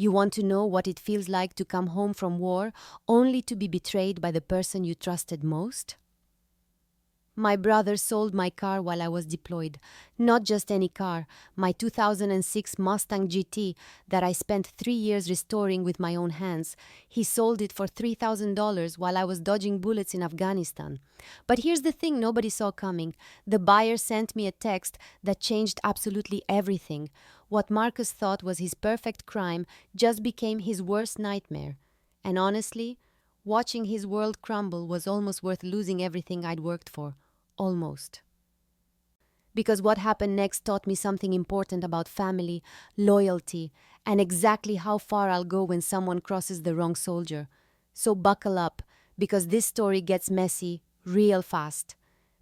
You want to know what it feels like to come home from war only to be betrayed by the person you trusted most? My brother sold my car while I was deployed. Not just any car, my 2006 Mustang GT that I spent 3 years restoring with my own hands. He sold it for $3,000 while I was dodging bullets in Afghanistan. But here's the thing nobody saw coming. The buyer sent me a text that changed absolutely everything. What Marcus thought was his perfect crime just became his worst nightmare. And honestly, watching his world crumble was almost worth losing everything I'd worked for. Almost. Because what happened next taught me something important about family, loyalty, and exactly how far I'll go when someone crosses the wrong soldier. So buckle up, because this story gets messy real fast.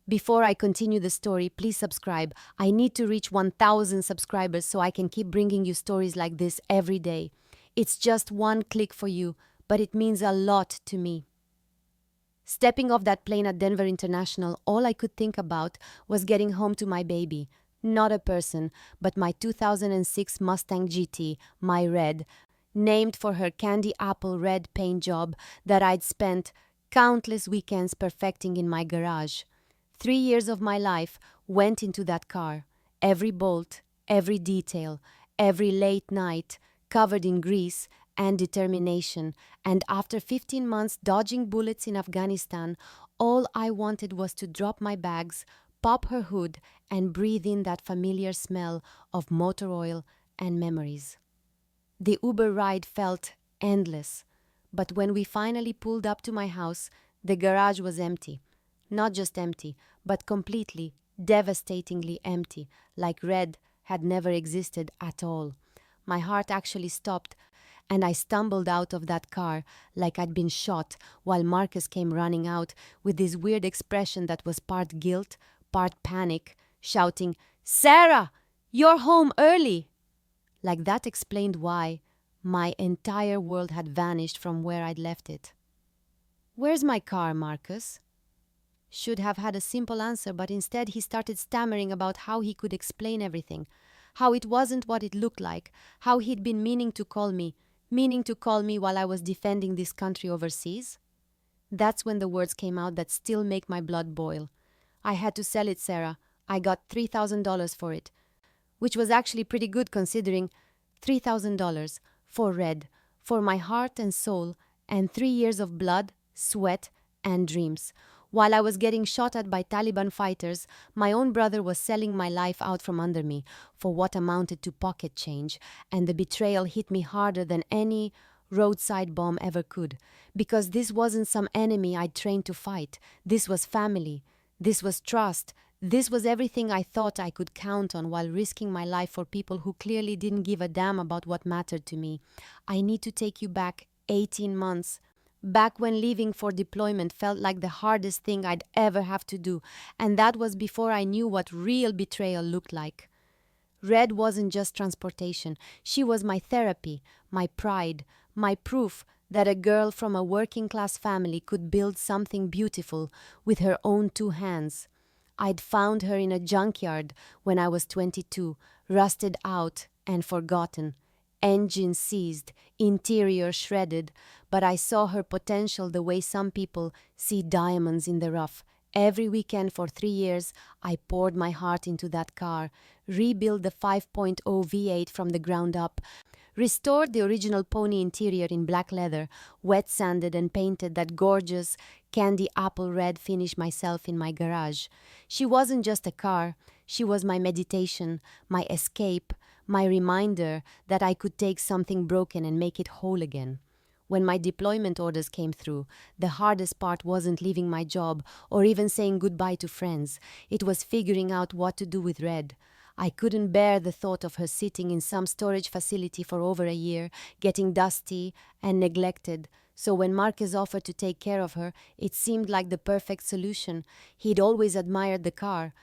Before I continue the story, please subscribe. I need to reach 1,000 subscribers so I can keep bringing you stories like this every day. It's just one click for you, but it means a lot to me. Stepping off that plane at Denver International, all I could think about was getting home to my baby. Not a person, but my 2006 Mustang GT, my red, named for her candy apple red paint job that I'd spent countless weekends perfecting in my garage. 3 years of my life went into that car. Every bolt, every detail, every late night, covered in grease and determination, and after 15 months dodging bullets in Afghanistan, all I wanted was to drop my bags, pop her hood, and breathe in that familiar smell of motor oil and memories. The Uber ride felt endless, but when we finally pulled up to my house, the garage was empty. Not just empty, but completely, devastatingly empty, like Red had never existed at all. My heart actually stopped, and I stumbled out of that car like I'd been shot while Marcus came running out with this weird expression that was part guilt, part panic, shouting, "Sarah, you're home early!" Like that explained why my entire world had vanished from where I'd left it. "Where's my car, Marcus?" Should have had a simple answer, but instead he started stammering about how he could explain everything, how it wasn't what it looked like, how he'd been meaning to call me while I was defending this country overseas. That's when the words came out that still make my blood boil. "I had to sell it, Sarah. I got $3,000 for it," which was actually pretty good considering $3,000 for Red, for my heart and soul, and 3 years of blood, sweat, and dreams. While I was getting shot at by Taliban fighters, my own brother was selling my life out from under me for what amounted to pocket change, and the betrayal hit me harder than any roadside bomb ever could. Because this wasn't some enemy I'd trained to fight. This was family. This was trust. This was everything I thought I could count on while risking my life for people who clearly didn't give a damn about what mattered to me. I need to take you back 18 months. Back when leaving for deployment felt like the hardest thing I'd ever have to do, and that was before I knew what real betrayal looked like. Red wasn't just transportation. She was my therapy, my pride, my proof that a girl from a working-class family could build something beautiful with her own 2 hands. I'd found her in a junkyard when I was 22, rusted out and forgotten. Engine seized, interior shredded, but I saw her potential the way some people see diamonds in the rough. Every weekend for 3 years, I poured my heart into that car, rebuilt the 5.0 V8 from the ground up, restored the original pony interior in black leather, wet sanded and painted that gorgeous candy apple red finish myself in my garage. She wasn't just a car, she was my meditation, my escape, my reminder that I could take something broken and make it whole again. When my deployment orders came through, the hardest part wasn't leaving my job or even saying goodbye to friends. It was figuring out what to do with Red. I couldn't bear the thought of her sitting in some storage facility for over a year, getting dusty and neglected. So when Marcus offered to take care of her, it seemed like the perfect solution. He'd always admired the car,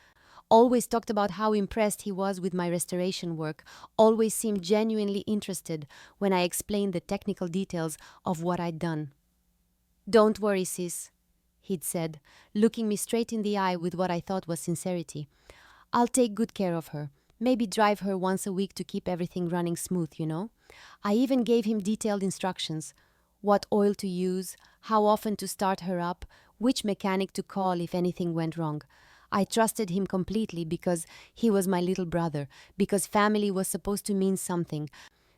always talked about how impressed he was with my restoration work, always seemed genuinely interested when I explained the technical details of what I'd done. "Don't worry, sis," he'd said, looking me straight in the eye with what I thought was sincerity. "I'll take good care of her. Maybe drive her once a week to keep everything running smooth, you know? I even gave him detailed instructions: what oil to use, how often to start her up, which mechanic to call if anything went wrong. I trusted him completely because he was my little brother, because family was supposed to mean something,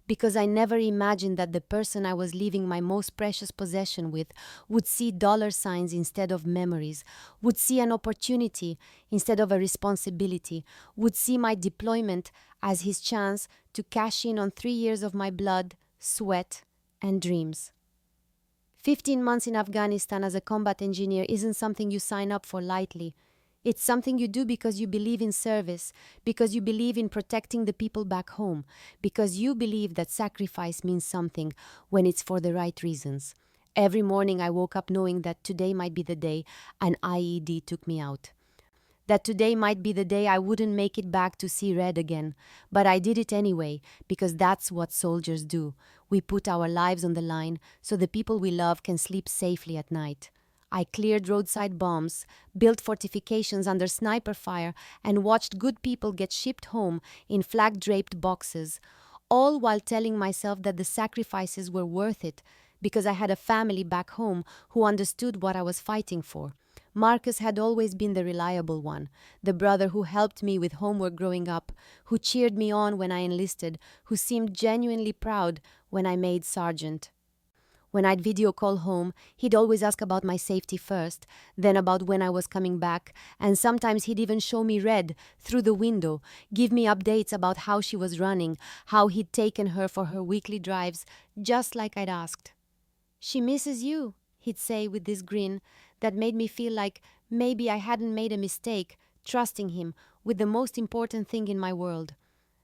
because I never imagined that the person I was leaving my most precious possession with would see dollar signs instead of memories, would see an opportunity instead of a responsibility, would see my deployment as his chance to cash in on 3 years of my blood, sweat, and dreams. 15 months in Afghanistan as a combat engineer isn't something you sign up for lightly. It's something you do because you believe in service, because you believe in protecting the people back home, because you believe that sacrifice means something when it's for the right reasons. Every morning I woke up knowing that today might be the day an IED took me out. That today might be the day I wouldn't make it back to see red again. But I did it anyway, because that's what soldiers do. We put our lives on the line so the people we love can sleep safely at night. I cleared roadside bombs, built fortifications under sniper fire, and watched good people get shipped home in flag-draped boxes, all while telling myself that the sacrifices were worth it, because I had a family back home who understood what I was fighting for. Marcus had always been the reliable one, the brother who helped me with homework growing up, who cheered me on when I enlisted, who seemed genuinely proud when I made sergeant. When I'd video call home, he'd always ask about my safety first, then about when I was coming back, and sometimes he'd even show me Red through the window, give me updates about how she was running, how he'd taken her for her weekly drives, just like I'd asked. "She misses you," he'd say with this grin that made me feel like maybe I hadn't made a mistake, trusting him with the most important thing in my world.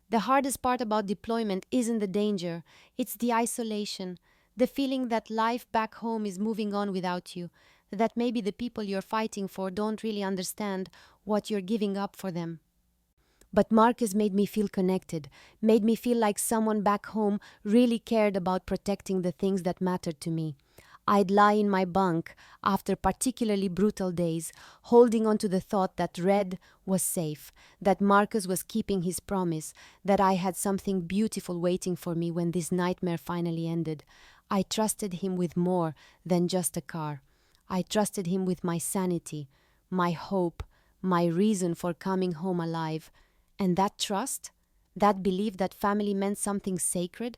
The hardest part about deployment isn't the danger, it's the isolation, the feeling that life back home is moving on without you, that maybe the people you're fighting for don't really understand what you're giving up for them. But Marcus made me feel connected, made me feel like someone back home really cared about protecting the things that mattered to me. I'd lie in my bunk after particularly brutal days, holding on to the thought that Red was safe, that Marcus was keeping his promise, that I had something beautiful waiting for me when this nightmare finally ended. I trusted him with more than just a car. I trusted him with my sanity, my hope, my reason for coming home alive. And that trust, that belief that family meant something sacred,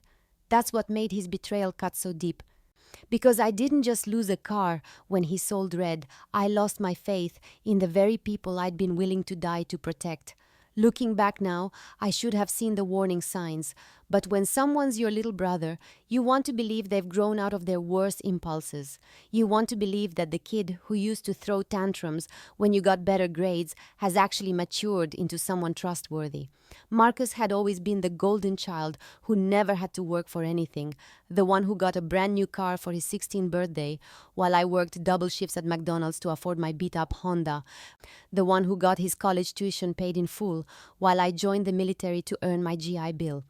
that's what made his betrayal cut so deep. Because I didn't just lose a car when he sold Red, I lost my faith in the very people I'd been willing to die to protect. Looking back now, I should have seen the warning signs, but when someone's your little brother, you want to believe they've grown out of their worst impulses. You want to believe that the kid who used to throw tantrums when you got better grades has actually matured into someone trustworthy. Marcus had always been the golden child who never had to work for anything, the one who got a brand new car for his 16th birthday, while I worked double shifts at McDonald's to afford my beat-up Honda, the one who got his college tuition paid in full, while I joined the military to earn my GI Bill.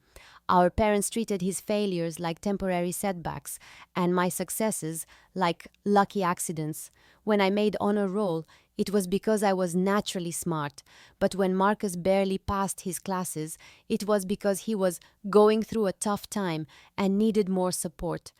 Our parents treated his failures like temporary setbacks and my successes like lucky accidents. When I made honor roll, it was because I was naturally smart, but when Marcus barely passed his classes, it was because he was going through a tough time and needed more support.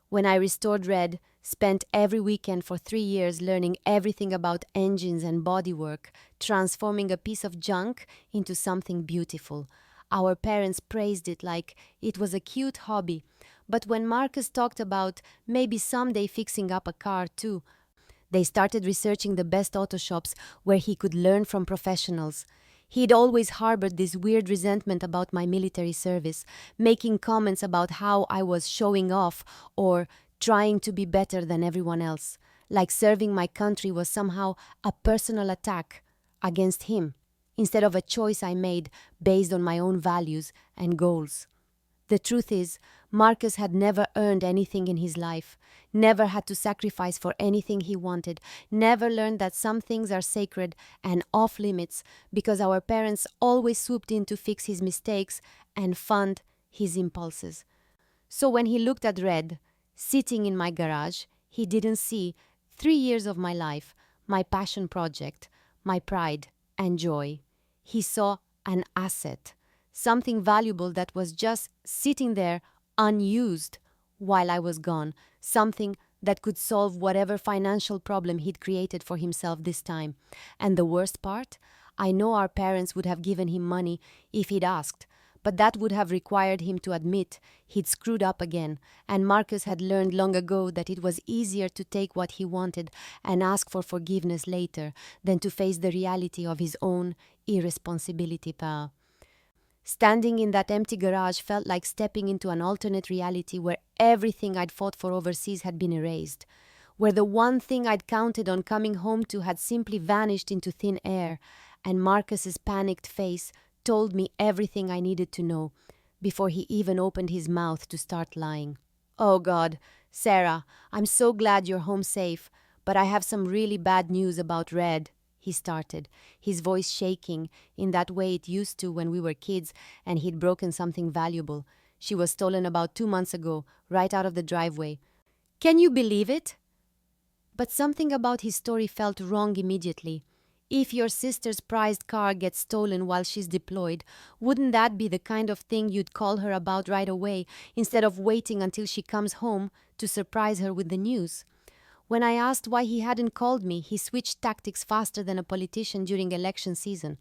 When I restored Red, spent every weekend for 3 years learning everything about engines and bodywork, transforming a piece of junk into something beautiful. Our parents praised it like it was a cute hobby, but when Marcus talked about maybe someday fixing up a car too, they started researching the best auto shops where he could learn from professionals. He'd always harbored this weird resentment about my military service, making comments about how I was showing off or trying to be better than everyone else, like serving my country was somehow a personal attack against him, instead of a choice I made based on my own values and goals. The truth is, Marcus had never earned anything in his life, never had to sacrifice for anything he wanted, never learned that some things are sacred and off limits because our parents always swooped in to fix his mistakes and fund his impulses. So when he looked at Red, sitting in my garage, he didn't see 3 years of my life, my passion project, my pride and joy. He saw an asset, something valuable that was just sitting there unused while I was gone, something that could solve whatever financial problem he'd created for himself this time. And the worst part? I know our parents would have given him money if he'd asked, but that would have required him to admit he'd screwed up again, and Marcus had learned long ago that it was easier to take what he wanted and ask for forgiveness later than to face the reality of his own irresponsibility. Standing in that empty garage felt like stepping into an alternate reality where everything I'd fought for overseas had been erased, where the one thing I'd counted on coming home to had simply vanished into thin air, and Marcus's panicked face told me everything I needed to know before he even opened his mouth to start lying. "Oh God, Sarah, I'm so glad you're home safe, but I have some really bad news about Red," he started, his voice shaking in that way it used to when we were kids and he'd broken something valuable. She was stolen about 2 months ago, right out of the driveway. Can you believe it? But something about his story felt wrong immediately. If your sister's prized car gets stolen while she's deployed, wouldn't that be the kind of thing you'd call her about right away instead of waiting until she comes home to surprise her with the news? When I asked why he hadn't called me, he switched tactics faster than a politician during election season.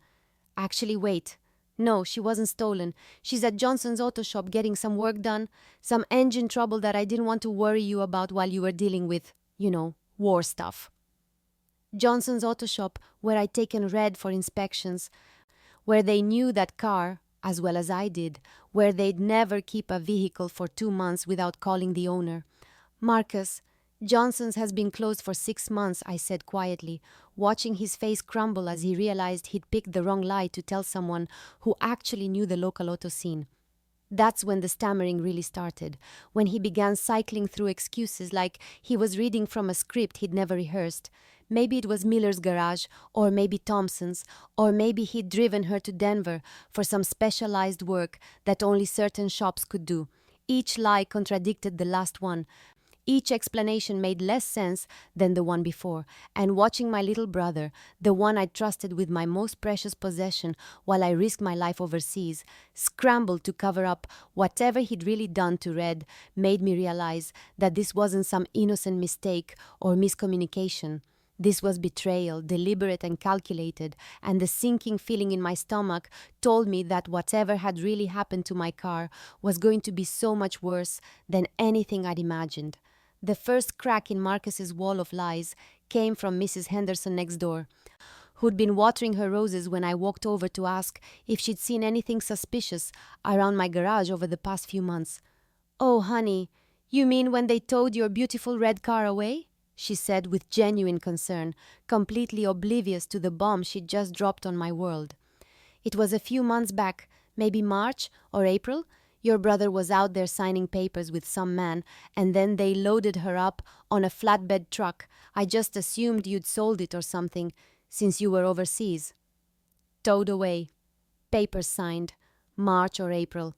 "Actually, wait. No, she wasn't stolen. She's at Johnson's auto shop getting some work done, some engine trouble that I didn't want to worry you about while you were dealing with, war stuff." Johnson's auto shop, where I'd taken Red for inspections, where they knew that car, as well as I did, where they'd never keep a vehicle for 2 months without calling the owner. "Marcus, Johnson's has been closed for 6 months," I said quietly, watching his face crumble as he realized he'd picked the wrong lie to tell someone who actually knew the local auto scene. That's when the stammering really started, when he began cycling through excuses like he was reading from a script he'd never rehearsed. Maybe it was Miller's garage, or maybe Thompson's, or maybe he'd driven her to Denver for some specialized work that only certain shops could do. Each lie contradicted the last one. Each explanation made less sense than the one before, and watching my little brother, the one I trusted with my most precious possession while I risked my life overseas, scramble to cover up whatever he'd really done to Red, made me realize that this wasn't some innocent mistake or miscommunication. This was betrayal, deliberate and calculated, and the sinking feeling in my stomach told me that whatever had really happened to my car was going to be so much worse than anything I'd imagined. The first crack in Marcus's wall of lies came from Mrs. Henderson next door, who'd been watering her roses when I walked over to ask if she'd seen anything suspicious around my garage over the past few months. "Oh, honey, you mean when they towed your beautiful red car away?" she said with genuine concern, completely oblivious to the bomb she'd just dropped on my world. "It was a few months back, maybe March or April. Your brother was out there signing papers with some man, and then they loaded her up on a flatbed truck. I just assumed you'd sold it or something, since you were overseas." Towed away. Papers signed. March or April.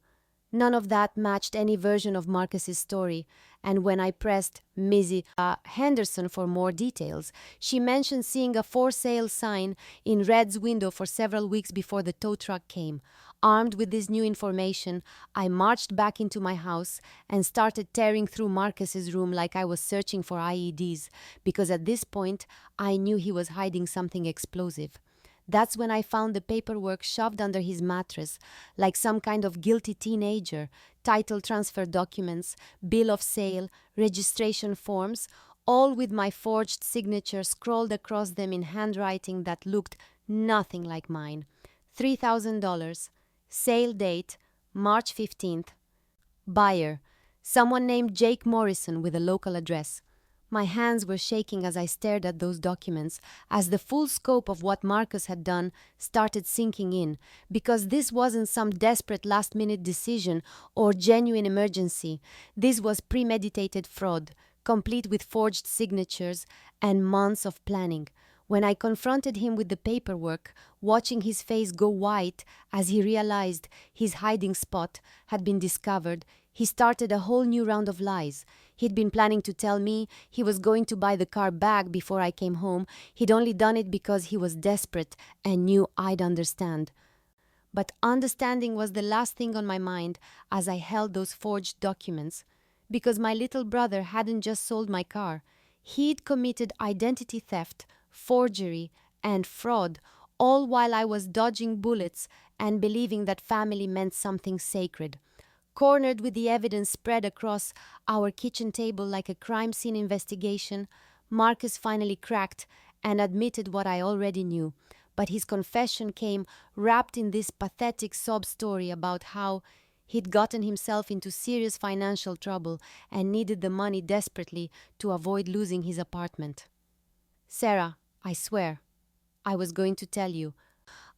None of that matched any version of Marcus's story, and when I pressed Mrs. Henderson for more details, she mentioned seeing a for sale sign in Red's window for several weeks before the tow truck came. Armed with this new information, I marched back into my house and started tearing through Marcus's room like I was searching for IEDs, because at this point I knew he was hiding something explosive. That's when I found the paperwork shoved under his mattress, like some kind of guilty teenager. Title transfer documents, bill of sale, registration forms, all with my forged signature scrawled across them in handwriting that looked nothing like mine. $3,000. Sale date, March 15th. Buyer, someone named Jake Morrison with a local address. My hands were shaking as I stared at those documents, as the full scope of what Marcus had done started sinking in, because this wasn't some desperate last-minute decision or genuine emergency. This was premeditated fraud, complete with forged signatures and months of planning. When I confronted him with the paperwork, watching his face go white as he realized his hiding spot had been discovered, he started a whole new round of lies. He'd been planning to tell me he was going to buy the car back before I came home. He'd only done it because he was desperate and knew I'd understand. But understanding was the last thing on my mind as I held those forged documents, because my little brother hadn't just sold my car. He'd committed identity theft, forgery, and fraud, all while I was dodging bullets and believing that family meant something sacred. Cornered with the evidence spread across our kitchen table like a crime scene investigation, Marcus finally cracked and admitted what I already knew. But his confession came wrapped in this pathetic sob story about how he'd gotten himself into serious financial trouble and needed the money desperately to avoid losing his apartment. Sarah, I swear, I was going to tell you.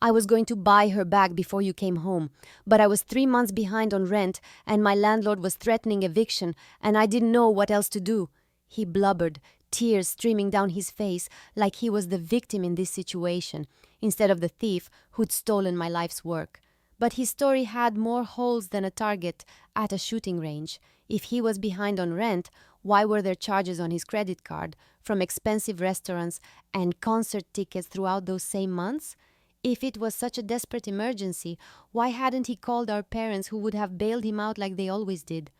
I was going to buy her back before you came home, but I was 3 months behind on rent and my landlord was threatening eviction and I didn't know what else to do. He blubbered, tears streaming down his face like he was the victim in this situation, instead of the thief who'd stolen my life's work. But his story had more holes than a target at a shooting range. If he was behind on rent, why were there charges on his credit card from expensive restaurants and concert tickets throughout those same months? If it was such a desperate emergency, why hadn't he called our parents who would have bailed him out like they always did?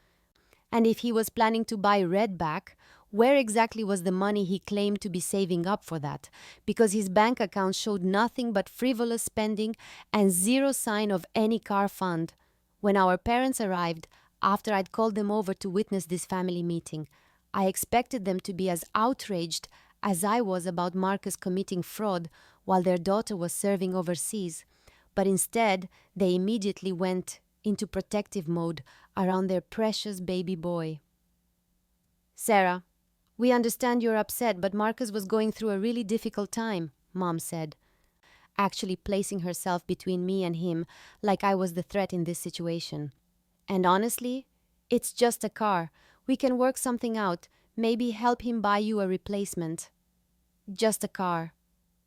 And if he was planning to buy Red back, where exactly was the money he claimed to be saving up for that? Because his bank account showed nothing but frivolous spending and zero sign of any car fund. When our parents arrived, after I'd called them over to witness this family meeting, I expected them to be as outraged as I was about Marcus committing fraud while their daughter was serving overseas. But instead, they immediately went into protective mode around their precious baby boy. Sarah, we understand you're upset, but Marcus was going through a really difficult time, Mom said, actually placing herself between me and him like I was the threat in this situation. And honestly, it's just a car. We can work something out, maybe help him buy you a replacement. Just a car.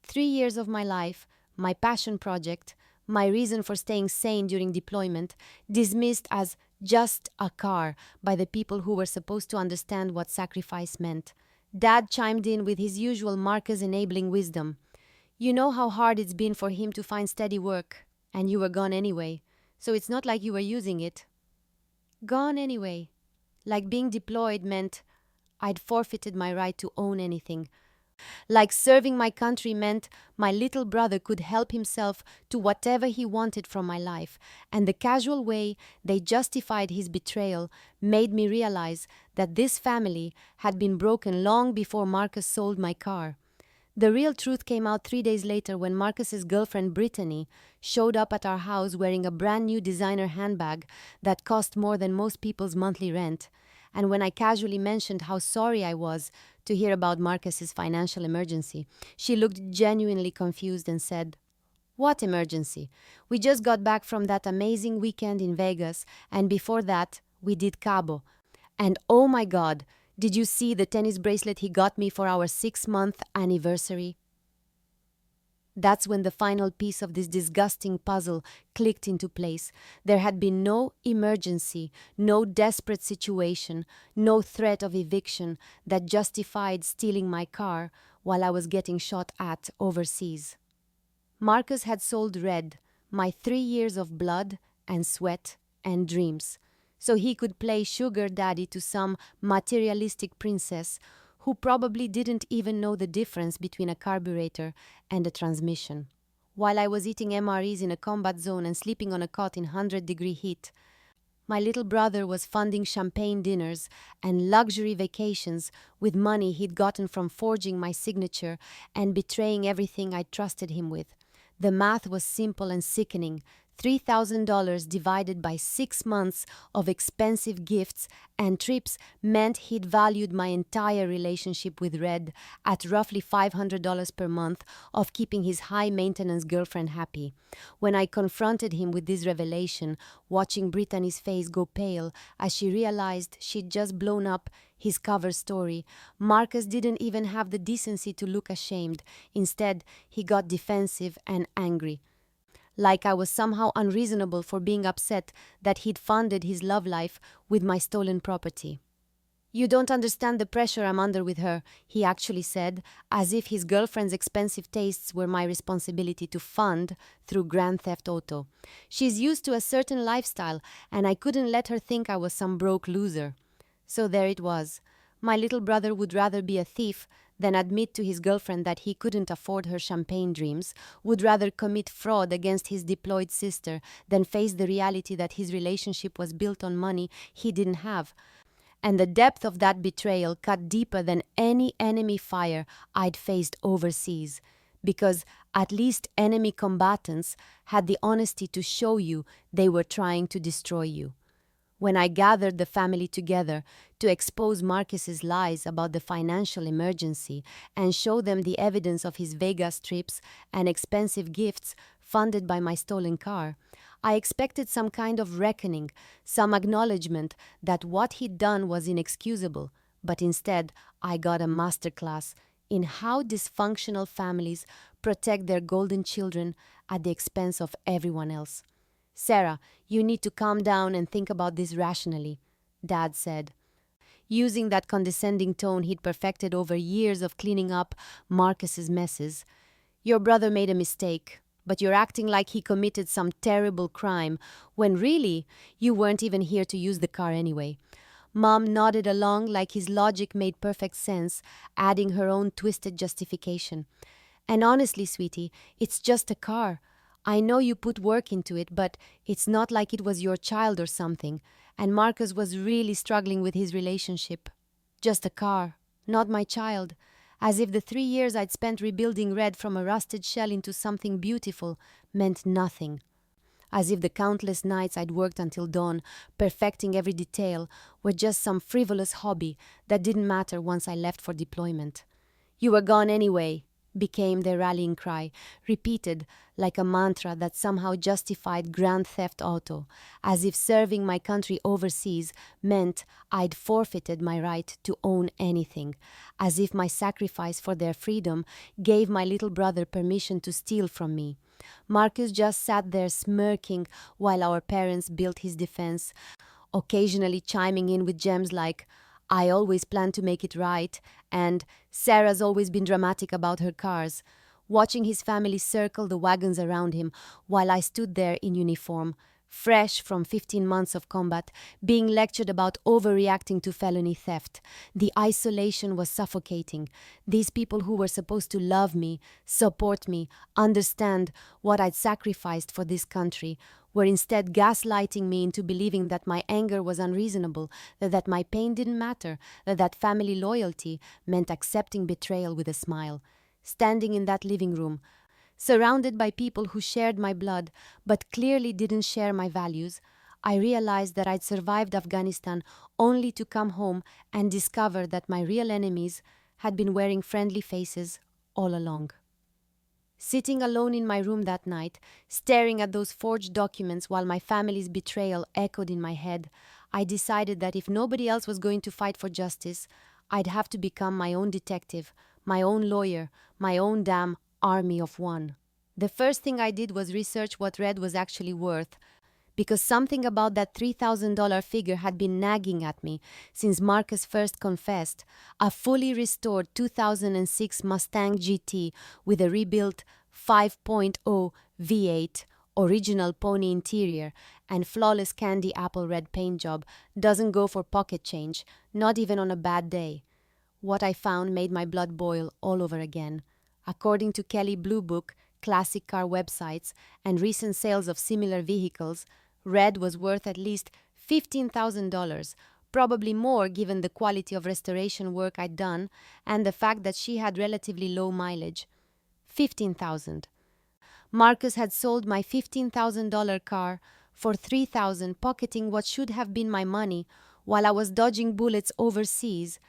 3 years of my life, my passion project, my reason for staying sane during deployment, dismissed as just a car by the people who were supposed to understand what sacrifice meant. Dad chimed in with his usual Marcus enabling wisdom. You know how hard it's been for him to find steady work, and you were gone anyway, so it's not like you were using it. Gone anyway. Like being deployed meant I'd forfeited my right to own anything. Like serving my country meant my little brother could help himself to whatever he wanted from my life, and the casual way they justified his betrayal made me realize that this family had been broken long before Marcus sold my car. The real truth came out 3 days later when Marcus's girlfriend Brittany showed up at our house wearing a brand new designer handbag that cost more than most people's monthly rent. And when I casually mentioned how sorry I was to hear about Marcus's financial emergency, she looked genuinely confused and said, "What emergency? We just got back from that amazing weekend in Vegas, and before that, we did Cabo. And oh my God, did you see the tennis bracelet he got me for our 6-month anniversary?" That's when the final piece of this disgusting puzzle clicked into place. There had been no emergency, no desperate situation, no threat of eviction that justified stealing my car while I was getting shot at overseas. Marcus had sold Red, my 3 years of blood and sweat and dreams, so he could play sugar daddy to some materialistic princess who probably didn't even know the difference between a carburetor and a transmission. While I was eating MREs in a combat zone and sleeping on a cot in 100-degree heat, my little brother was funding champagne dinners and luxury vacations with money he'd gotten from forging my signature and betraying everything I trusted him with. The math was simple and sickening. $3,000 divided by 6 months of expensive gifts and trips meant he'd valued my entire relationship with Red at roughly $500 per month of keeping his high-maintenance girlfriend happy. When I confronted him with this revelation, watching Brittany's face go pale as she realized she'd just blown up his cover story, Marcus didn't even have the decency to look ashamed. Instead, he got defensive and angry. Like I was somehow unreasonable for being upset that he'd funded his love life with my stolen property. "You don't understand the pressure I'm under with her," he actually said, as if his girlfriend's expensive tastes were my responsibility to fund through Grand Theft Auto. "She's used to a certain lifestyle, and I couldn't let her think I was some broke loser." So there it was. My little brother would rather be a thief than admit to his girlfriend that he couldn't afford her champagne dreams, would rather commit fraud against his deployed sister than face the reality that his relationship was built on money he didn't have. And the depth of that betrayal cut deeper than any enemy fire I'd faced overseas, because at least enemy combatants had the honesty to show you they were trying to destroy you. When I gathered the family together to expose Marcus's lies about the financial emergency and show them the evidence of his Vegas trips and expensive gifts funded by my stolen car, I expected some kind of reckoning, some acknowledgement that what he'd done was inexcusable, but instead I got a masterclass in how dysfunctional families protect their golden children at the expense of everyone else. "Sarah, you need to calm down and think about this rationally," Dad said, using that condescending tone he'd perfected over years of cleaning up Marcus's messes. "Your brother made a mistake, but you're acting like he committed some terrible crime when really you weren't even here to use the car anyway." Mom nodded along like his logic made perfect sense, adding her own twisted justification. "And honestly, sweetie, it's just a car. I know you put work into it, but it's not like it was your child or something, and Marcus was really struggling with his relationship. Just a car, not my child." As if the 3 years I'd spent rebuilding Red from a rusted shell into something beautiful meant nothing. As if the countless nights I'd worked until dawn, perfecting every detail, were just some frivolous hobby that didn't matter once I left for deployment. "You were gone anyway," became their rallying cry, repeated like a mantra that somehow justified Grand Theft Auto, as if serving my country overseas meant I'd forfeited my right to own anything, as if my sacrifice for their freedom gave my little brother permission to steal from me. Marcus just sat there smirking while our parents built his defense, occasionally chiming in with gems like, "I always plan to make it right," and "Sarah's always been dramatic about her cars," watching his family circle the wagons around him while I stood there in uniform, fresh from 15 months of combat, being lectured about overreacting to felony theft. The isolation was suffocating. These people who were supposed to love me, support me, understand what I'd sacrificed for this country, were instead gaslighting me into believing that my anger was unreasonable, that my pain didn't matter, that family loyalty meant accepting betrayal with a smile. Standing in that living room, surrounded by people who shared my blood but clearly didn't share my values, I realized that I'd survived Afghanistan only to come home and discover that my real enemies had been wearing friendly faces all along. Sitting alone in my room that night, staring at those forged documents while my family's betrayal echoed in my head, I decided that if nobody else was going to fight for justice, I'd have to become my own detective, my own lawyer, my own damn army of one. The first thing I did was research what Red was actually worth, because something about that $3,000 figure had been nagging at me since Marcus first confessed. A fully restored 2006 Mustang GT with a rebuilt 5.0 V8, original pony interior, and flawless candy apple red paint job doesn't go for pocket change, not even on a bad day. What I found made my blood boil all over again. According to Kelley Blue Book, classic car websites, and recent sales of similar vehicles, Red was worth at least $15,000, probably more given the quality of restoration work I'd done and the fact that she had relatively low mileage. $15,000. Marcus had sold my $15,000 car for $3,000, pocketing what should have been my money while I was dodging bullets overseas.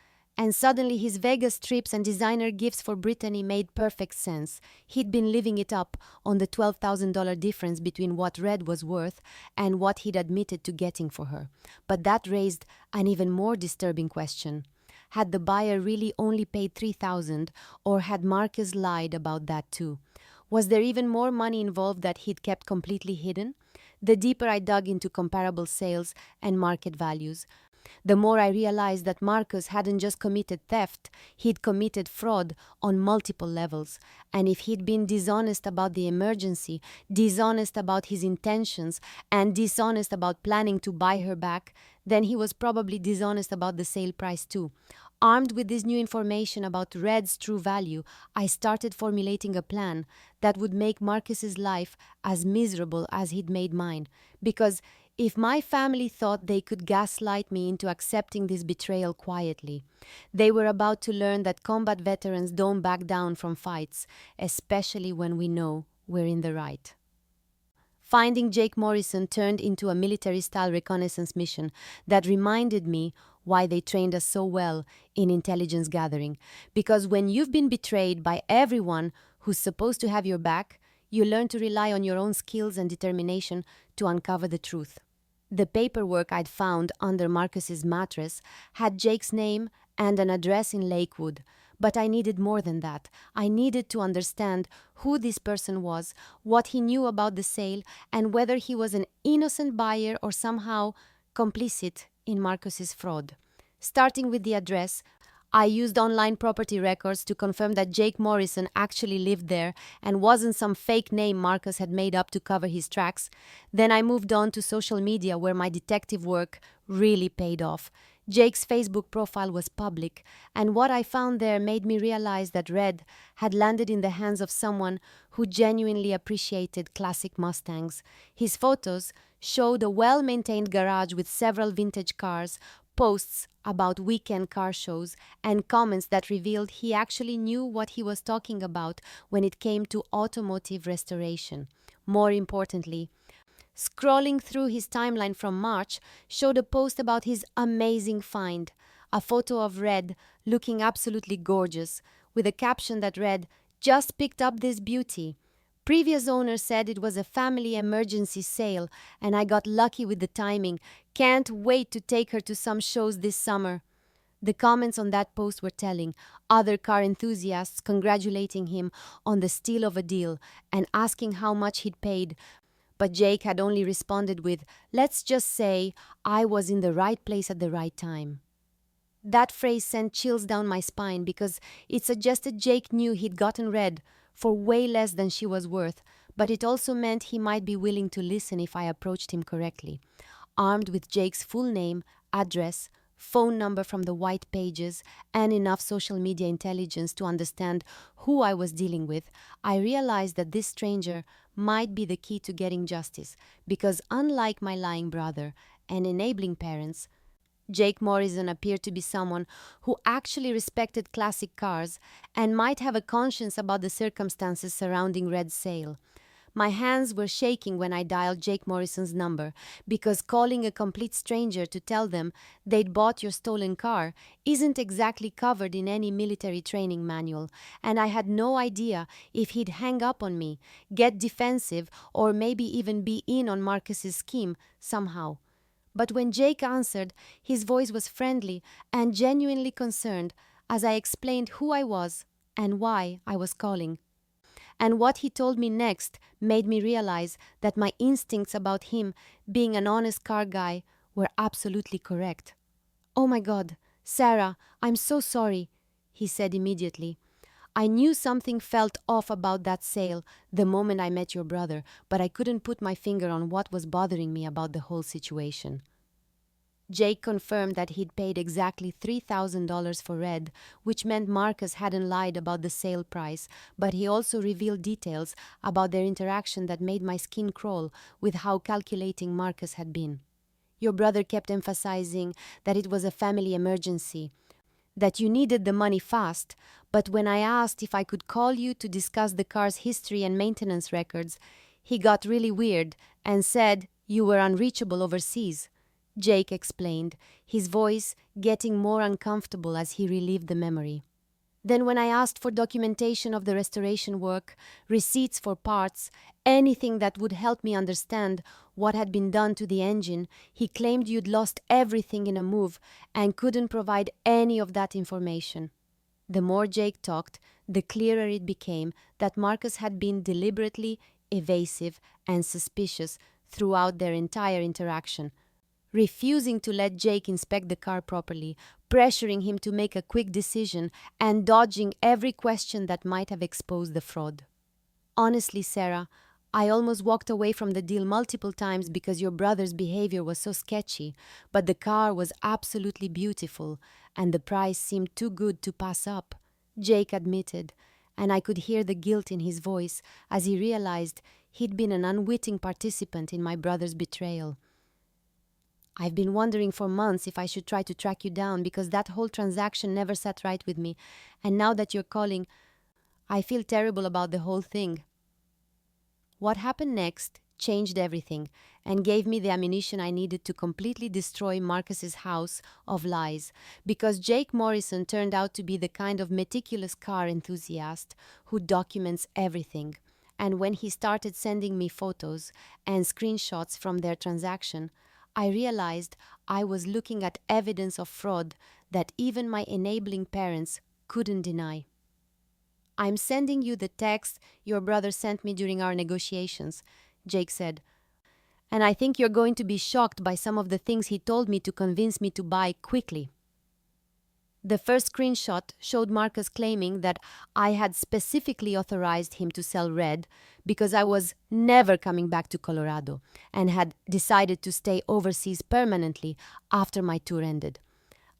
And suddenly his Vegas trips and designer gifts for Brittany made perfect sense. He'd been living it up on the $12,000 difference between what Red was worth and what he'd admitted to getting for her. But that raised an even more disturbing question. Had the buyer really only paid $3,000, or had Marcus lied about that too? Was there even more money involved that he'd kept completely hidden? The deeper I dug into comparable sales and market values, The more I realized that Marcus hadn't just committed theft, he'd committed fraud on multiple levels. And if he'd been dishonest about the emergency, dishonest about his intentions, and dishonest about planning to buy her back, then he was probably dishonest about the sale price too. Armed with this new information about Red's true value, I started formulating a plan that would make Marcus's life as miserable as he'd made mine. Because if my family thought they could gaslight me into accepting this betrayal quietly, they were about to learn that combat veterans don't back down from fights, especially when we know we're in the right. Finding Jake Morrison turned into a military-style reconnaissance mission that reminded me why they trained us so well in intelligence gathering. Because when you've been betrayed by everyone who's supposed to have your back, you learn to rely on your own skills and determination to uncover the truth. The paperwork I'd found under Marcus's mattress had Jake's name and an address in Lakewood, but I needed more than that. I needed to understand who this person was, what he knew about the sale, and whether he was an innocent buyer or somehow complicit in Marcus's fraud. Starting with the address, I used online property records to confirm that Jake Morrison actually lived there and wasn't some fake name Marcus had made up to cover his tracks. Then I moved on to social media, where my detective work really paid off. Jake's Facebook profile was public, and what I found there made me realize that Red had landed in the hands of someone who genuinely appreciated classic Mustangs. His photos showed a well-maintained garage with several vintage cars, posts about weekend car shows, and comments that revealed he actually knew what he was talking about when it came to automotive restoration. More importantly, scrolling through his timeline from March showed a post about his amazing find, a photo of Red looking absolutely gorgeous, with a caption that read, "Just picked up this beauty. Previous owner said it was a family emergency sale, and I got lucky with the timing. Can't wait to take her to some shows this summer." The comments on that post were telling. Other car enthusiasts congratulating him on the steal of a deal and asking how much he'd paid. But Jake had only responded with, "Let's just say I was in the right place at the right time." That phrase sent chills down my spine because it suggested Jake knew he'd gotten Red for way less than she was worth, but it also meant he might be willing to listen if I approached him correctly. Armed with Jake's full name, address, phone number from the white pages, and enough social media intelligence to understand who I was dealing with, I realized that this stranger might be the key to getting justice, because unlike my lying brother and enabling parents, Jake Morrison appeared to be someone who actually respected classic cars and might have a conscience about the circumstances surrounding Red's sale. My hands were shaking when I dialed Jake Morrison's number, because calling a complete stranger to tell them they'd bought your stolen car isn't exactly covered in any military training manual, and I had no idea if he'd hang up on me, get defensive, or maybe even be in on Marcus's scheme somehow. But when Jake answered, his voice was friendly and genuinely concerned as I explained who I was and why I was calling. And what he told me next made me realize that my instincts about him being an honest car guy were absolutely correct. "Oh my God, Sarah, I'm so sorry," he said immediately. "I knew something felt off about that sale the moment I met your brother, but I couldn't put my finger on what was bothering me about the whole situation." Jake confirmed that he'd paid exactly $3,000 for Red, which meant Marcus hadn't lied about the sale price, but he also revealed details about their interaction that made my skin crawl with how calculating Marcus had been. "Your brother kept emphasizing that it was a family emergency, that you needed the money fast, but when I asked if I could call you to discuss the car's history and maintenance records, he got really weird and said you were unreachable overseas," Jake explained, his voice getting more uncomfortable as he relived the memory. Then when I asked for documentation of the restoration work, receipts for parts, anything that would help me understand what had been done to the engine, he claimed you'd lost everything in a move and couldn't provide any of that information. The more Jake talked, the clearer it became that Marcus had been deliberately evasive and suspicious throughout their entire interaction. refusing to let Jake inspect the car properly, pressuring him to make a quick decision, and dodging every question that might have exposed the fraud. Honestly, Sarah, I almost walked away from the deal multiple times because your brother's behavior was so sketchy, but the car was absolutely beautiful, and the price seemed too good to pass up, Jake admitted, and I could hear the guilt in his voice as he realized he'd been an unwitting participant in my brother's betrayal. I've been wondering for months if I should try to track you down because that whole transaction never sat right with me, and now that you're calling, I feel terrible about the whole thing. What happened next changed everything and gave me the ammunition I needed to completely destroy Marcus's house of lies, because Jake Morrison turned out to be the kind of meticulous car enthusiast who documents everything. And when he started sending me photos and screenshots from their transaction, I realized I was looking at evidence of fraud that even my enabling parents couldn't deny. I'm sending you the text your brother sent me during our negotiations, Jake said. And I think you're going to be shocked by some of the things he told me to convince me to buy quickly. The first screenshot showed Marcus claiming that I had specifically authorized him to sell red because I was never coming back to Colorado and had decided to stay overseas permanently after my tour ended.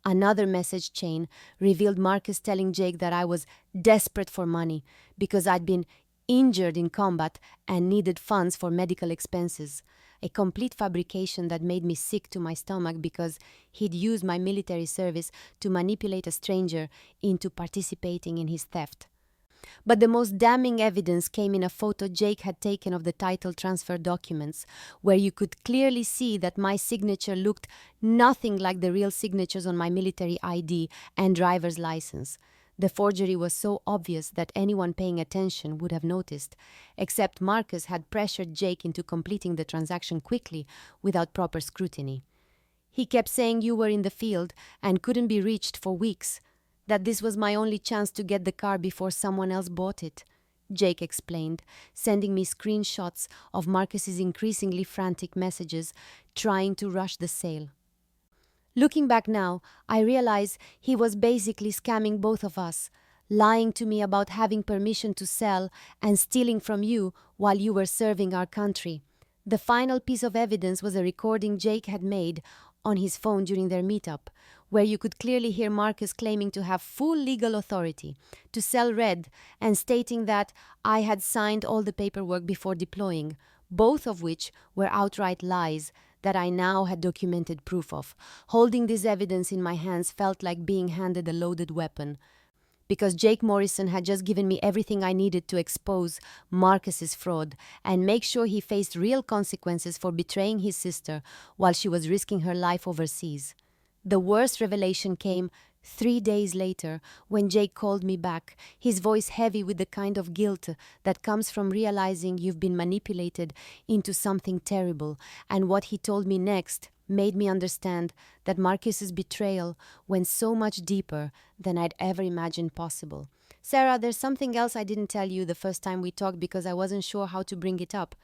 Another message chain revealed Marcus telling Jake that I was desperate for money because I'd been injured in combat and needed funds for medical expenses, a complete fabrication that made me sick to my stomach because he'd used my military service to manipulate a stranger into participating in his theft. But the most damning evidence came in a photo Jake had taken of the title transfer documents, where you could clearly see that my signature looked nothing like the real signatures on my military ID and driver's license. The forgery was so obvious that anyone paying attention would have noticed, except Marcus had pressured Jake into completing the transaction quickly without proper scrutiny. He kept saying you were in the field and couldn't be reached for weeks, that this was my only chance to get the car before someone else bought it, Jake explained, sending me screenshots of Marcus's increasingly frantic messages, trying to rush the sale. Looking back now, I realize he was basically scamming both of us, lying to me about having permission to sell and stealing from you while you were serving our country. The final piece of evidence was a recording Jake had made on his phone during their meetup, where you could clearly hear Marcus claiming to have full legal authority to sell red and stating that I had signed all the paperwork before deploying, both of which were outright lies that I now had documented proof of. Holding this evidence in my hands felt like being handed a loaded weapon, because Jake Morrison had just given me everything I needed to expose Marcus's fraud and make sure he faced real consequences for betraying his sister while she was risking her life overseas. The worst revelation came 3 days later when Jake called me back, his voice heavy with the kind of guilt that comes from realizing you've been manipulated into something terrible, and what he told me next made me understand that Marcus's betrayal went so much deeper than I'd ever imagined possible. Sarah, there's something else I didn't tell you the first time we talked because I wasn't sure how to bring it up.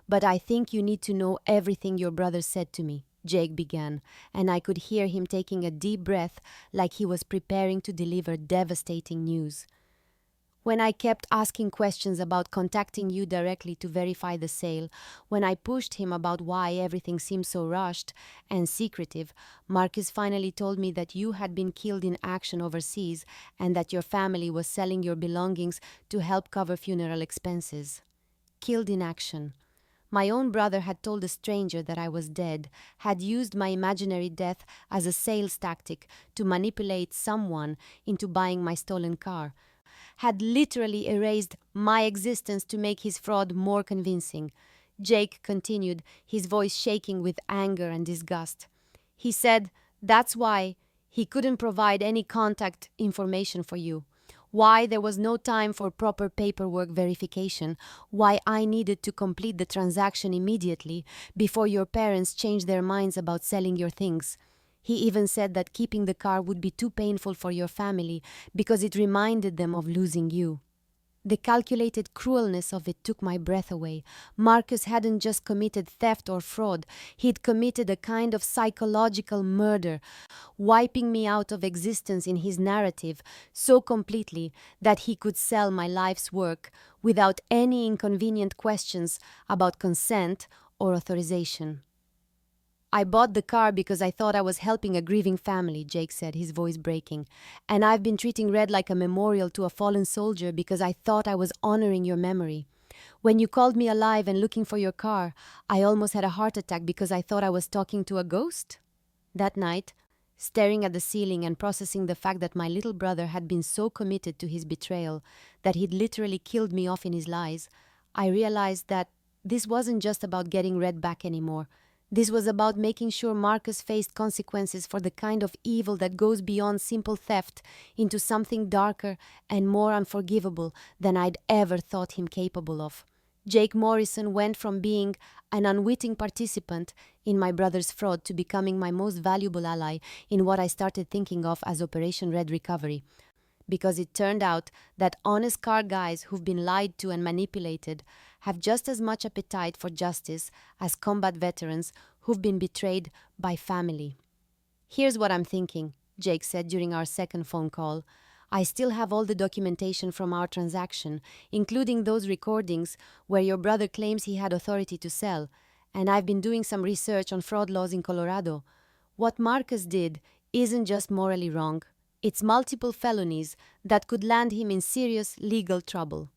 But I think you need to know everything your brother said to me, Jake began, and I could hear him taking a deep breath like he was preparing to deliver devastating news. When I kept asking questions about contacting you directly to verify the sale, when I pushed him about why everything seemed so rushed and secretive, Marcus finally told me that you had been killed in action overseas and that your family was selling your belongings to help cover funeral expenses. Killed in action. My own brother had told a stranger that I was dead, had used my imaginary death as a sales tactic to manipulate someone into buying my stolen car, had literally erased my existence to make his fraud more convincing. Jake continued, his voice shaking with anger and disgust. He said that's why he couldn't provide any contact information for you, why there was no time for proper paperwork verification, why I needed to complete the transaction immediately before your parents changed their minds about selling your things. He even said that keeping the car would be too painful for your family because it reminded them of losing you. The calculated cruelness of it took my breath away. Marcus hadn't just committed theft or fraud, he'd committed a kind of psychological murder, wiping me out of existence in his narrative so completely that he could sell my life's work without any inconvenient questions about consent or authorization. I bought the car because I thought I was helping a grieving family, Jake said, his voice breaking. And I've been treating Red like a memorial to a fallen soldier because I thought I was honoring your memory. When you called me alive and looking for your car, I almost had a heart attack because I thought I was talking to a ghost. That night, staring at the ceiling and processing the fact that my little brother had been so committed to his betrayal that he'd literally killed me off in his lies, I realized that this wasn't just about getting Red back anymore. This was about making sure Marcus faced consequences for the kind of evil that goes beyond simple theft into something darker and more unforgivable than I'd ever thought him capable of. Jake Morrison went from being an unwitting participant in my brother's fraud to becoming my most valuable ally in what I started thinking of as Operation Red Recovery. Because it turned out that honest car guys who've been lied to and manipulated have just as much appetite for justice as combat veterans who've been betrayed by family. Here's what I'm thinking, Jake said during our second phone call. I still have all the documentation from our transaction, including those recordings where your brother claims he had authority to sell, and I've been doing some research on fraud laws in Colorado. What Marcus did isn't just morally wrong. It's multiple felonies that could land him in serious legal trouble.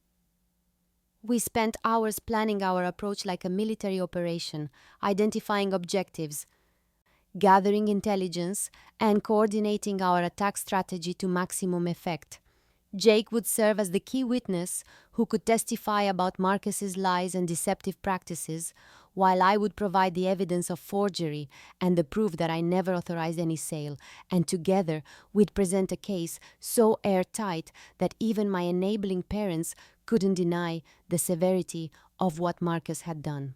We spent hours planning our approach like a military operation, identifying objectives, gathering intelligence, and coordinating our attack strategy to maximum effect. Jake would serve as the key witness who could testify about Marcus's lies and deceptive practices, while I would provide the evidence of forgery and the proof that I never authorized any sale, and together we'd present a case so airtight that even my enabling parents couldn't deny the severity of what Marcus had done.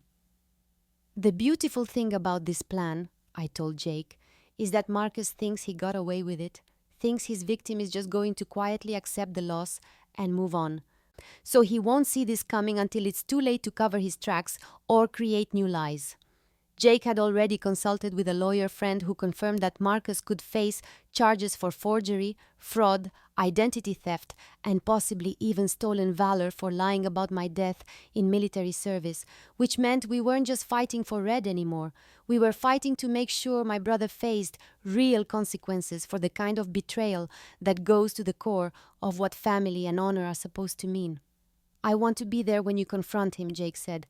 The beautiful thing about this plan, I told Jake, is that Marcus thinks he got away with it, thinks his victim is just going to quietly accept the loss and move on. So he won't see this coming until it's too late to cover his tracks or create new lies. Jake had already consulted with a lawyer friend who confirmed that Marcus could face charges for forgery, fraud, identity theft, and possibly even stolen valor for lying about my death in military service, which meant we weren't just fighting for Red anymore. We were fighting to make sure my brother faced real consequences for the kind of betrayal that goes to the core of what family and honor are supposed to mean. I want to be there when you confront him, Jake said,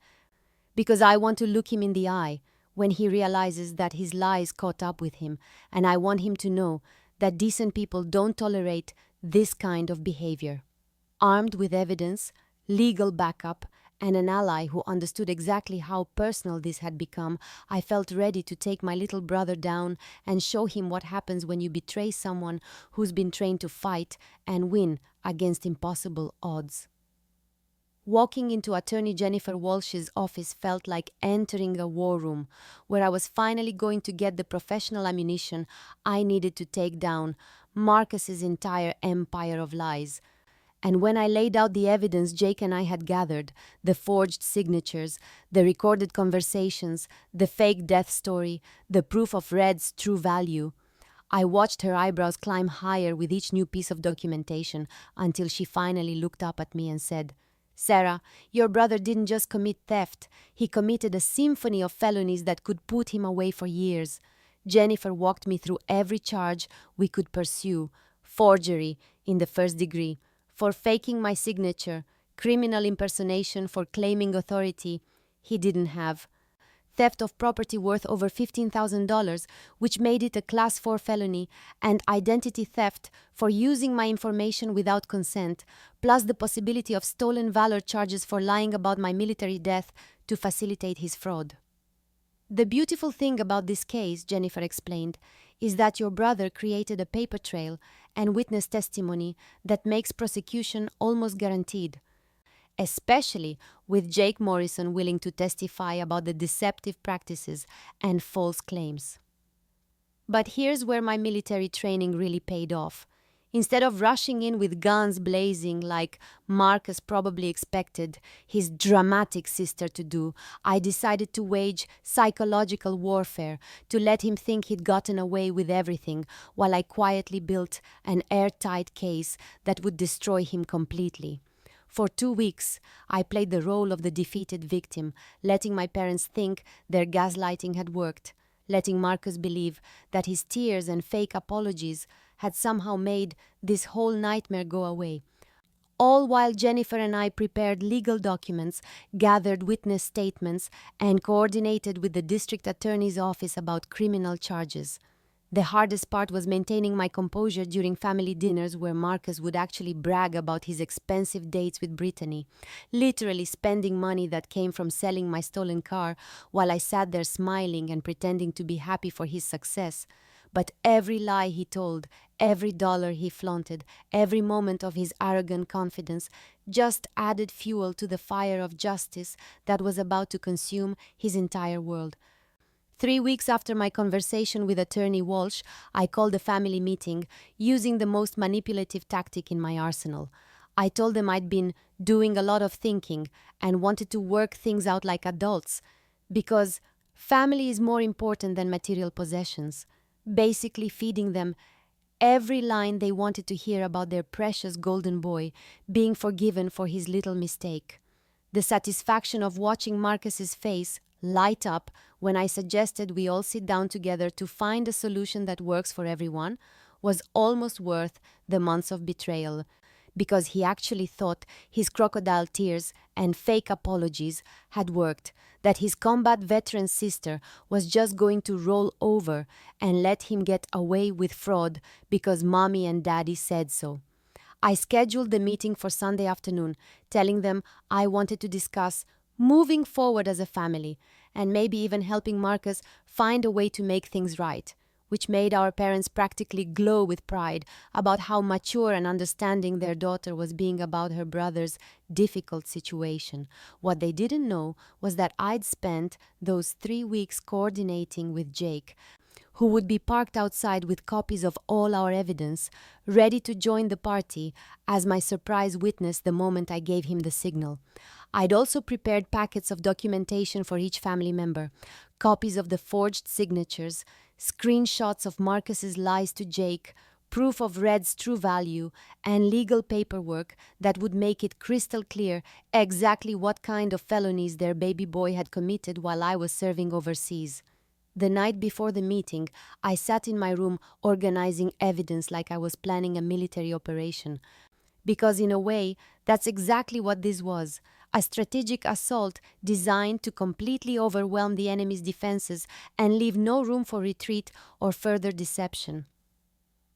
because I want to look him in the eye when he realizes that his lies caught up with him, and I want him to know that decent people don't tolerate this kind of behavior. Armed with evidence, legal backup, and an ally who understood exactly how personal this had become, I felt ready to take my little brother down and show him what happens when you betray someone who's been trained to fight and win against impossible odds. Walking into Attorney Jennifer Walsh's office felt like entering a war room, where I was finally going to get the professional ammunition I needed to take down Marcus's entire empire of lies. And when I laid out the evidence Jake and I had gathered, the forged signatures, the recorded conversations, the fake death story, the proof of Red's true value, I watched her eyebrows climb higher with each new piece of documentation until she finally looked up at me and said, "Sarah, your brother didn't just commit theft. He committed a symphony of felonies that could put him away for years." Jennifer walked me through every charge we could pursue: forgery in the first degree, for faking my signature, criminal impersonation for claiming authority he didn't have, theft of property worth over $15,000, which made it a Class 4 felony, and identity theft for using my information without consent, plus the possibility of stolen valor charges for lying about my military death to facilitate his fraud. "The beautiful thing about this case," Jennifer explained, "is that your brother created a paper trail and witness testimony that makes prosecution almost guaranteed, especially with Jake Morrison willing to testify about the deceptive practices and false claims." But here's where my military training really paid off. Instead of rushing in with guns blazing like Marcus probably expected his dramatic sister to do, I decided to wage psychological warfare to let him think he'd gotten away with everything while I quietly built an airtight case that would destroy him completely. For 2 weeks, I played the role of the defeated victim, letting my parents think their gaslighting had worked, letting Marcus believe that his tears and fake apologies had somehow made this whole nightmare go away. All while Jennifer and I prepared legal documents, gathered witness statements, and coordinated with the district attorney's office about criminal charges. The hardest part was maintaining my composure during family dinners where Marcus would actually brag about his expensive dates with Brittany, literally spending money that came from selling my stolen car while I sat there smiling and pretending to be happy for his success. But every lie he told, every dollar he flaunted, every moment of his arrogant confidence just added fuel to the fire of justice that was about to consume his entire world. 3 weeks after my conversation with attorney Walsh, I called a family meeting, using the most manipulative tactic in my arsenal. I told them I'd been doing a lot of thinking and wanted to work things out like adults, because family is more important than material possessions, basically feeding them every line they wanted to hear about their precious golden boy being forgiven for his little mistake. The satisfaction of watching Marcus's face light up when I suggested we all sit down together to find a solution that works for everyone was almost worth the months of betrayal, because he actually thought his crocodile tears and fake apologies had worked, that his combat veteran sister was just going to roll over and let him get away with fraud because mommy and daddy said so. I scheduled the meeting for Sunday afternoon, telling them I wanted to discuss moving forward as a family, and maybe even helping Marcus find a way to make things right, which made our parents practically glow with pride about how mature and understanding their daughter was being about her brother's difficult situation. What they didn't know was that I'd spent those 3 weeks coordinating with Jake, who would be parked outside with copies of all our evidence, ready to join the party as my surprise witness the moment I gave him the signal. I'd also prepared packets of documentation for each family member, copies of the forged signatures, screenshots of Marcus's lies to Jake, proof of Red's true value, and legal paperwork that would make it crystal clear exactly what kind of felonies their baby boy had committed while I was serving overseas. The night before the meeting, I sat in my room organizing evidence like I was planning a military operation. Because in a way, that's exactly what this was. A strategic assault designed to completely overwhelm the enemy's defenses and leave no room for retreat or further deception.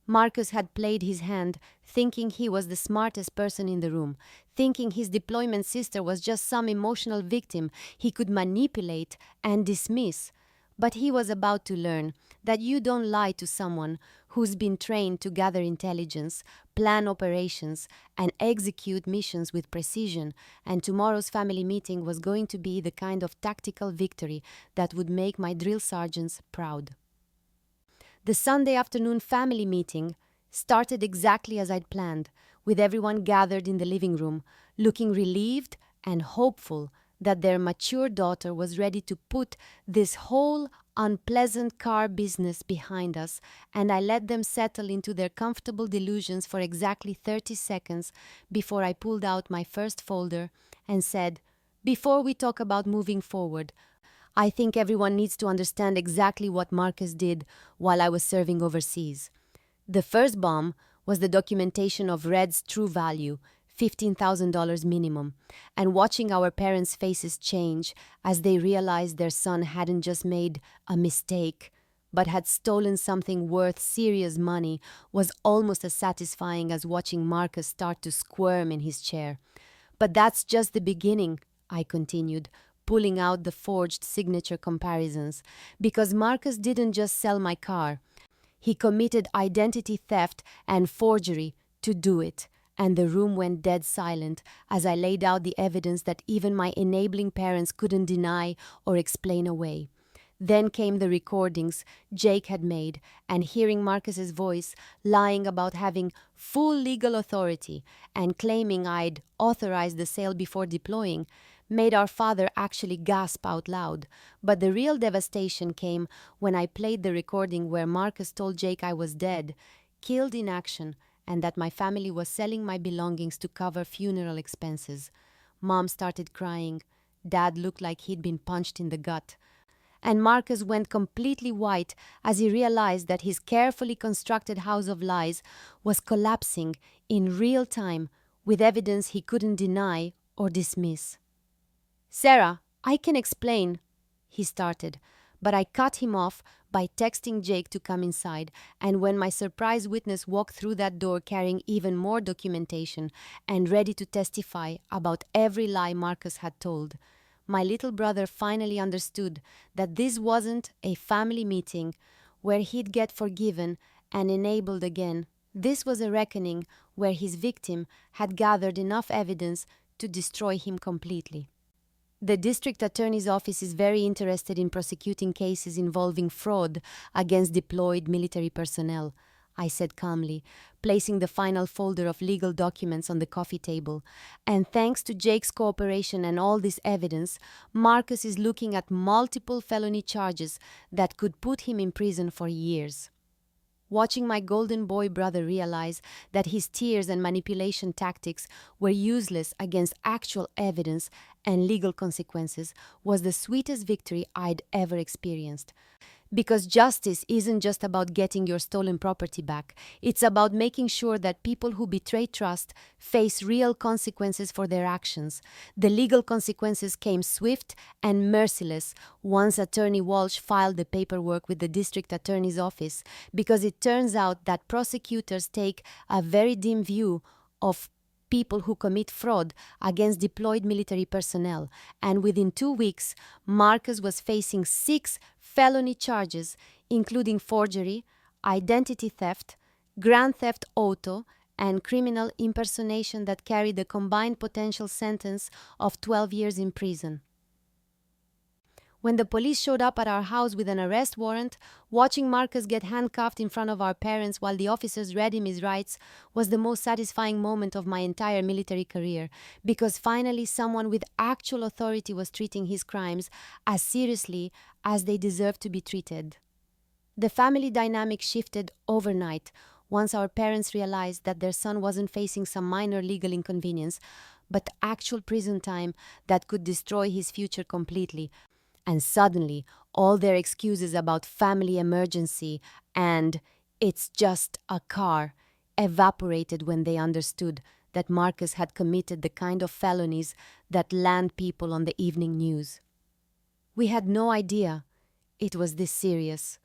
Marcus had played his hand, thinking he was the smartest person in the room, thinking his deployment sister was just some emotional victim he could manipulate and dismiss. But he was about to learn that you don't lie to someone who's been trained to gather intelligence, plan operations, and execute missions with precision, and tomorrow's family meeting was going to be the kind of tactical victory that would make my drill sergeants proud. The Sunday afternoon family meeting started exactly as I'd planned, with everyone gathered in the living room, looking relieved and hopeful that their mature daughter was ready to put this whole unpleasant car business behind us, and I let them settle into their comfortable delusions for exactly 30 seconds before I pulled out my first folder and said, "Before we talk about moving forward, I think everyone needs to understand exactly what Marcus did while I was serving overseas." The first bomb was the documentation of Red's true value, $15,000 minimum, and watching our parents' faces change as they realized their son hadn't just made a mistake, but had stolen something worth serious money was almost as satisfying as watching Marcus start to squirm in his chair. "But that's just the beginning," I continued, pulling out the forged signature comparisons, because Marcus didn't just sell my car. He committed identity theft and forgery to do it. And the room went dead silent as I laid out the evidence that even my enabling parents couldn't deny or explain away. Then came the recordings Jake had made, and hearing Marcus's voice lying about having full legal authority and claiming I'd authorized the sale before deploying made our father actually gasp out loud. But the real devastation came when I played the recording where Marcus told Jake I was dead, killed in action, and that my family was selling my belongings to cover funeral expenses. Mom started crying. Dad looked like he'd been punched in the gut. And Marcus went completely white as he realized that his carefully constructed house of lies was collapsing in real time with evidence he couldn't deny or dismiss. "Sarah, I can explain," he started, but I cut him off by texting Jake to come inside, and when my surprise witness walked through that door carrying even more documentation and ready to testify about every lie Marcus had told, my little brother finally understood that this wasn't a family meeting where he'd get forgiven and enabled again. This was a reckoning where his victim had gathered enough evidence to destroy him completely. The district attorney's office is very interested in prosecuting cases involving fraud against deployed military personnel, I said calmly, placing the final folder of legal documents on the coffee table. And thanks to Jake's cooperation and all this evidence, Marcus is looking at multiple felony charges that could put him in prison for years. Watching my golden boy brother realize that his tears and manipulation tactics were useless against actual evidence and legal consequences was the sweetest victory I'd ever experienced. Because justice isn't just about getting your stolen property back. It's about making sure that people who betray trust face real consequences for their actions. The legal consequences came swift and merciless once Attorney Walsh filed the paperwork with the district attorney's office, because it turns out that prosecutors take a very dim view of people who commit fraud against deployed military personnel, and within 2 weeks, Marcus was facing 6 felony charges, including forgery, identity theft, grand theft auto, and criminal impersonation that carried a combined potential sentence of 12 years in prison. When the police showed up at our house with an arrest warrant, watching Marcus get handcuffed in front of our parents while the officers read him his rights was the most satisfying moment of my entire military career, because finally someone with actual authority was treating his crimes as seriously as they deserved to be treated. The family dynamic shifted overnight once our parents realized that their son wasn't facing some minor legal inconvenience, but actual prison time that could destroy his future completely. And suddenly, all their excuses about family emergency and "it's just a car" evaporated when they understood that Marcus had committed the kind of felonies that land people on the evening news. "We had no idea it was this serious,"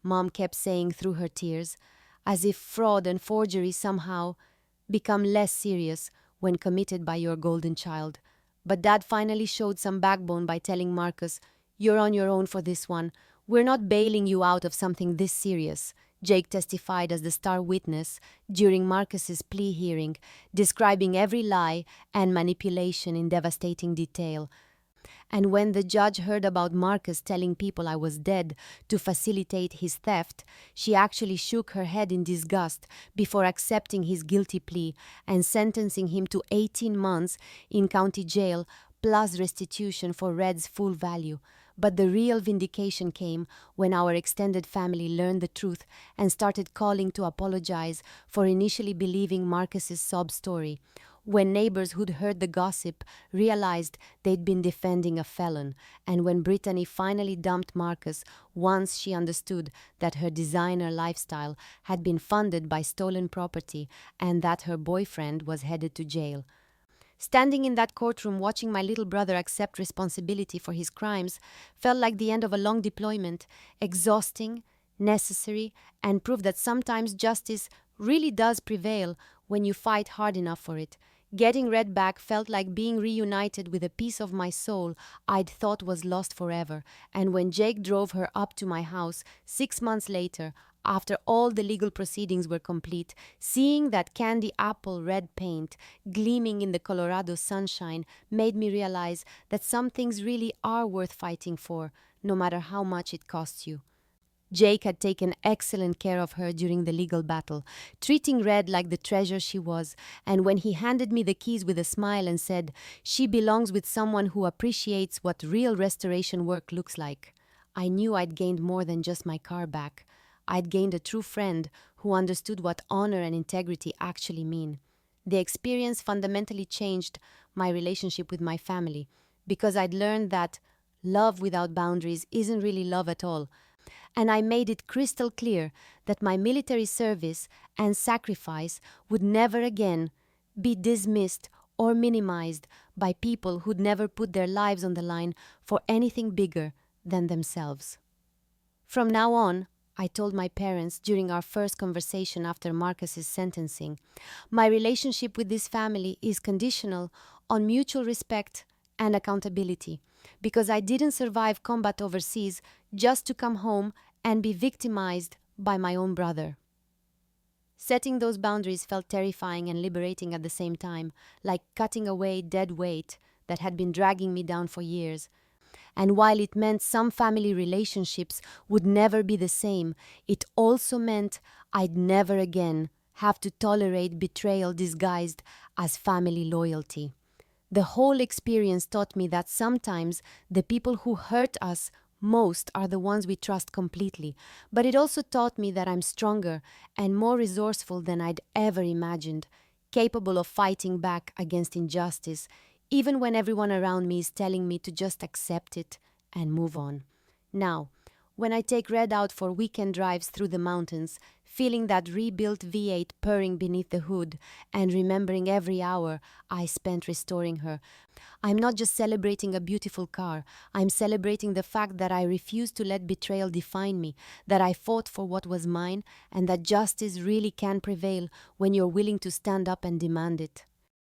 Mom kept saying through her tears, as if fraud and forgery somehow become less serious when committed by your golden child. But Dad finally showed some backbone by telling Marcus, "You're on your own for this one. We're not bailing you out of something this serious," Jake testified as the star witness during Marcus's plea hearing, describing every lie and manipulation in devastating detail. And when the judge heard about Marcus telling people I was dead to facilitate his theft, she actually shook her head in disgust before accepting his guilty plea and sentencing him to 18 months in county jail plus restitution for Red's full value. But the real vindication came when our extended family learned the truth and started calling to apologize for initially believing Marcus's sob story. When neighbors who'd heard the gossip realized they'd been defending a felon, and when Brittany finally dumped Marcus once she understood that her designer lifestyle had been funded by stolen property and that her boyfriend was headed to jail. Standing in that courtroom watching my little brother accept responsibility for his crimes felt like the end of a long deployment, exhausting, necessary, and proof that sometimes justice really does prevail when you fight hard enough for it. Getting Red back felt like being reunited with a piece of my soul I'd thought was lost forever, and when Jake drove her up to my house 6 months later, after all the legal proceedings were complete, seeing that candy apple red paint gleaming in the Colorado sunshine made me realize that some things really are worth fighting for, no matter how much it costs you. Jake had taken excellent care of her during the legal battle, treating Red like the treasure she was, and when he handed me the keys with a smile and said, "She belongs with someone who appreciates what real restoration work looks like," I knew I'd gained more than just my car back. I'd gained a true friend who understood what honor and integrity actually mean. The experience fundamentally changed my relationship with my family because I'd learned that love without boundaries isn't really love at all. And I made it crystal clear that my military service and sacrifice would never again be dismissed or minimized by people who'd never put their lives on the line for anything bigger than themselves. From now on, I told my parents during our first conversation after Marcus's sentencing, my relationship with this family is conditional on mutual respect and accountability, because I didn't survive combat overseas just to come home and be victimized by my own brother. Setting those boundaries felt terrifying and liberating at the same time, like cutting away dead weight that had been dragging me down for years. And while it meant some family relationships would never be the same, it also meant I'd never again have to tolerate betrayal disguised as family loyalty. The whole experience taught me that sometimes the people who hurt us most are the ones we trust completely, but it also taught me that I'm stronger and more resourceful than I'd ever imagined, capable of fighting back against injustice, even when everyone around me is telling me to just accept it and move on. Now, when I take Red out for weekend drives through the mountains, feeling that rebuilt V8 purring beneath the hood and remembering every hour I spent restoring her, I'm not just celebrating a beautiful car, I'm celebrating the fact that I refuse to let betrayal define me, that I fought for what was mine, and that justice really can prevail when you're willing to stand up and demand it.